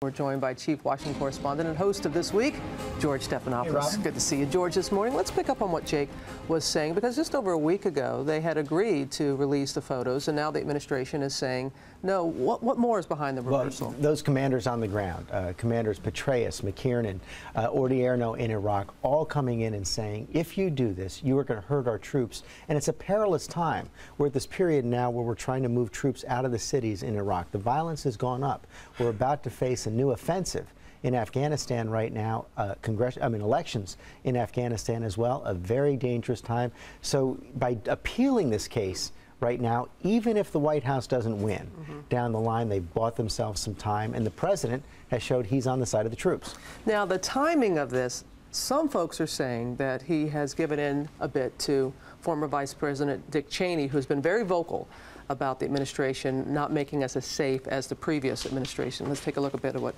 We're joined by Chief Washington Correspondent and host of This Week, George Stephanopoulos. Hey, good to see you, George, this morning. Let's pick up on what Jake was saying, because just over a week ago, they had agreed to release the photos, and now the administration is saying, no, what more is behind the reversal? Well, those commanders on the ground, Commanders Petraeus, McKiernan, Odierno in Iraq, all coming in and saying, if you do this, you are going to hurt our troops. And it's a perilous time. We're at this period now where we're trying to move troops out of the cities in Iraq. The violence has gone up. We're about to face a new offensive in Afghanistan right now, elections in Afghanistan as well, a very dangerous time. So by appealing this case right now, even if the White House doesn't win down the line, they bought themselves some time, and the president has showed he's on the side of the troops. Now, the timing of this, some folks are saying that he has given in a bit to former Vice President Dick Cheney, who's been very vocal about the administration not making us as safe as the previous administration. Let's take a look a bit at what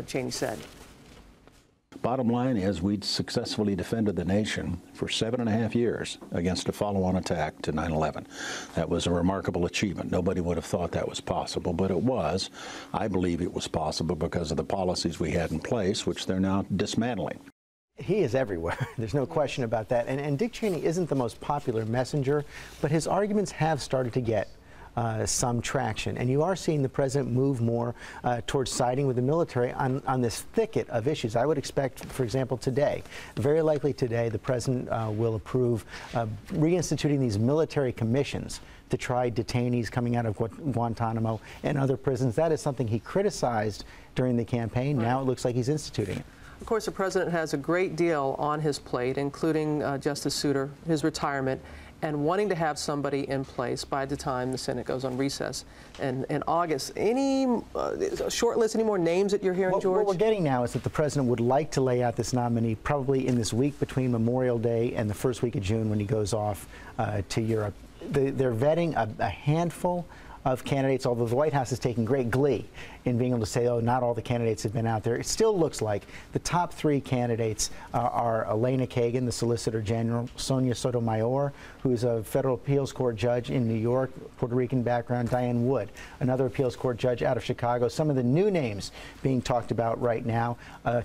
Cheney said. Bottom line is, we'd successfully defended the nation for 7.5 years against a follow-on attack to 9/11. That was a remarkable achievement. Nobody would have thought that was possible, but it was. I believe it was possible because of the policies we had in place, which they're now dismantling. He is everywhere. There's no question about that. And Dick Cheney isn't the most popular messenger, but his arguments have started to get some traction. And you are seeing the president move more towards siding with the military on this thicket of issues. I would expect, for example, today, very likely today, the president will approve reinstituting these military commissions to try detainees coming out of Guantanamo and other prisons. That is something he criticized during the campaign. Right. Now it looks like he's instituting it. Of course, the president has a great deal on his plate, including Justice Souter, his retirement, and wanting to have somebody in place by the time the Senate goes on recess in August. Any short list, any more names that you're hearing, George? What we're getting now is that the president would like to lay out this nominee probably in this week between Memorial Day and the first week of June when he goes off to Europe. They're vetting a handful of candidates, although the White House is taking great glee in being able to say, oh, not all the candidates have been out there. It still looks like the top 3 candidates are Elena Kagan, the Solicitor General, Sonia Sotomayor, who's a federal appeals court judge in New York, Puerto Rican background, Diane Wood, another appeals court judge out of Chicago. Some of the new names being talked about right now,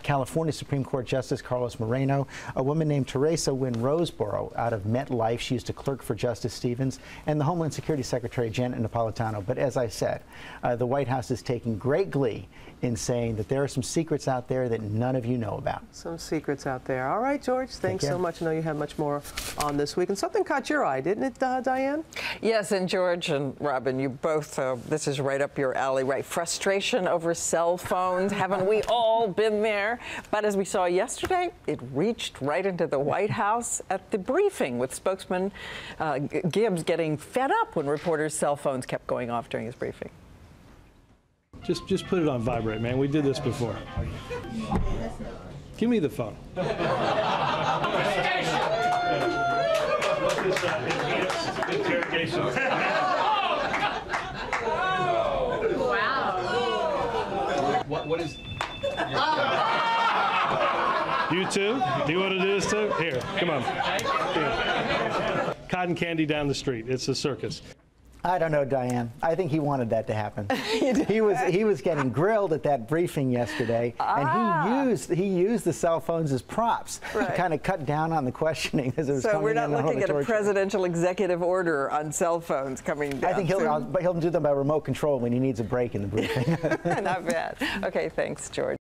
California Supreme Court Justice Carlos Moreno, a woman named Teresa Wynn Roseborough out of MetLife. She used to clerk for Justice Stevens, and the Homeland Security Secretary Janet Napolitano. But as I said, the White House is taking great glee in saying that there are some secrets out there that none of you know about. Some secrets out there. All right, George, thanks so much. I know you have much more on this week. And something caught your eye, didn't it, Diane? Yes, and George and Robin, you both, this is right up your alley, right? Frustration over cell phones. Haven't we all been there? But as we saw yesterday, it reached right into the White House at the briefing, with spokesman Gibbs getting fed up when reporters' cell phones kept going off during his briefing. Just put it on vibrate, man. We did this before. Give me the phone. Interrogation. Wow. What is? You too? Do you want to do this too? Here, come on. Here. Cotton candy down the street. It's a circus. I don't know, Diane. I think he wanted that to happen. He was getting grilled at that briefing yesterday, and he used the cell phones as props to kind of cut down on the questioning as it was coming in. So we're not looking at a presidential executive order on cell phones coming down. I think he'll do them by remote control when he needs a break in the briefing. Not bad. Okay, thanks, George.